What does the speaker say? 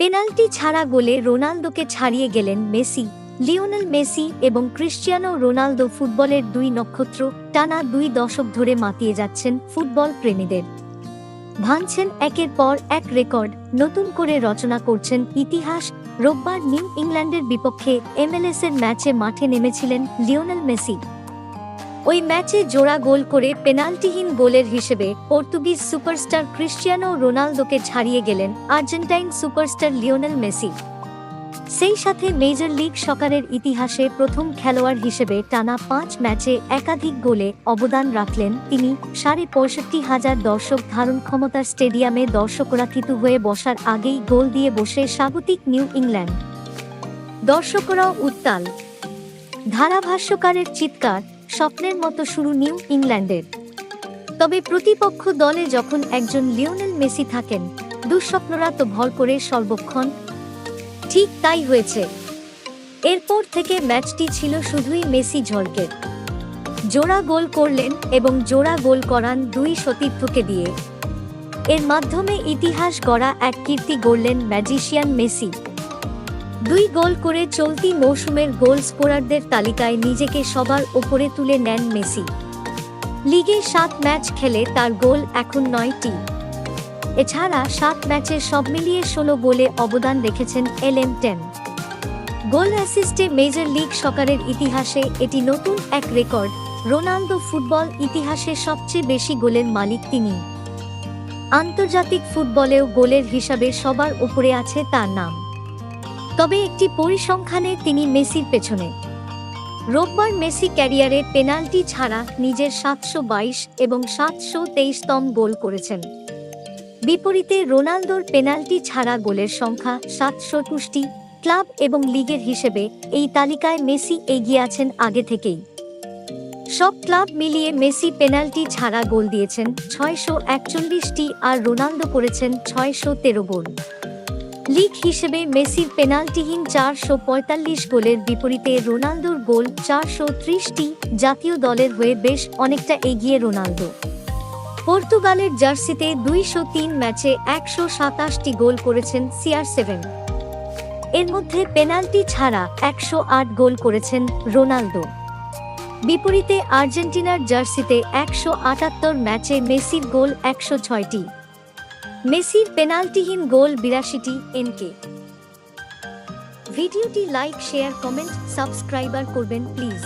Penalty ছাড়া গোলে রোনালদোকে ছাড়িয়ে গেলেন মেসি। লিওনেল মেসি এবং ক্রিশ্চিয়ানো রোনালদো ফুটবলের দুই নক্ষত্র টানা 2 দশক ধরে মাতিয়ে যাচ্ছেন ফুটবল প্রেমীদের। ভাঙছেন একের পর এক রেকর্ড, নতুন করে রচনা করছেন ইতিহাস। রোববার নিউ ইংল্যান্ডের বিপক্ষে MLS-এর ম্যাচে মাঠে নেমেছিলেন লিওনেল মেসি। ওই ম্যাচে জোড়া গোল করে পেনাল্টিহীন গোলের হিসেবে পর্তুগিজ সুপারস্টার ক্রিশ্চিয়ানো রোনালদোকে ছাড়িয়ে গেলেন আর্জেন্টাইন সুপারস্টার লিওনেল মেসি। সেই সাথে মেজর লিগ সকারের ইতিহাসে প্রথম খেলোয়াড় হিসেবে টানা 5 ম্যাচে একাধিক গোলে অবদান রাখলেন তিনি। 65,000 দর্শক ধারণ ক্ষমতার স্টেডিয়ামে দর্শকরা থিতু হয়ে বসার আগেই গোল দিয়ে বসে স্বাগতিক নিউ ইংল্যান্ড। দর্শকরাও উত্তাল, ধারাভাষ্যকারের চিৎকার, স্বপ্নের মতো শুরু নিউ ইংল্যান্ডের। তবে প্রতিপক্ষ দলে যখন একজন লিওনেল মেসি থাকেন, দুঃস্বপ্নরা তো ভর করে সর্বক্ষণ। ঠিক তাই হয়েছে। এরপর থেকে ম্যাচটি ছিল শুধুই মেসি ঝলকের। জোড়া গোল করলেন এবং জোড়া গোল করান 2 সতীর্থকে দিয়ে। এর মাধ্যমে ইতিহাস গড়া এক কীর্তি গড়লেন ম্যাজিশিয়ান মেসি। 2 গোল করে চলতি মৌসুমের গোল স্কোরারদের তালিকায় নিজেকে সবার ওপরে তুলে নেন মেসি। লিগে 7 ম্যাচ খেলে তার গোল এখন 9টি। এছাড়া 7 ম্যাচে সব মিলিয়ে 16 গোলে অবদান রেখেছেন LM10 গোল অ্যাসিস্টে। মেজর লিগ সকারের ইতিহাসে এটি নতুন এক রেকর্ড। রোনালদো ফুটবল ইতিহাসে সবচেয়ে বেশি গোলের মালিক তিনি। আন্তর্জাতিক ফুটবলেও গোলের হিসাবে সবার উপরে আছে তার নাম। তবে একটি পরিসংখ্যানে তিনি মেসির পেছনে। রোববার মেসি ক্যারিয়ারে পেনাল্টি ছাড়া নিজের 722 এবং 723তম গোল করেছেন। বিপরীতে রোনালদোর পেনাল্টি ছাড়া গোলের সংখ্যা 721টি। ক্লাব এবং লিগের হিসেবে এই তালিকায় মেসি এগিয়ে আছেন আগে থেকেই। সব ক্লাব মিলিয়ে মেসি পেনাল্টি ছাড়া গোল দিয়েছেন 641টি আর রোনালদো করেছেন 613 গোল। লিগ হিসেবে মেসির পেনাল্টিহীন 445 গোলের বিপরীতে রোনালদোর গোল 430টি। জাতীয় দলের হয়ে বেশ অনেকটা এগিয়ে রোনালদো। পর্তুগালের জার্সিতে 203 ম্যাচে 127টি গোল করেছেন CR7। এর মধ্যে পেনাল্টি ছাড়া 108 গোল করেছেন রোনালদো। বিপরীতে আর্জেন্টিনার জার্সিতে 178 ম্যাচে মেসির গোল 106টি। মেসির পেনাল্টিহীন গোল 82টি। ভিডিওটি লাইক, শেয়ার, কমেন্ট, সাবস্ক্রাইবার করবেন প্লিজ।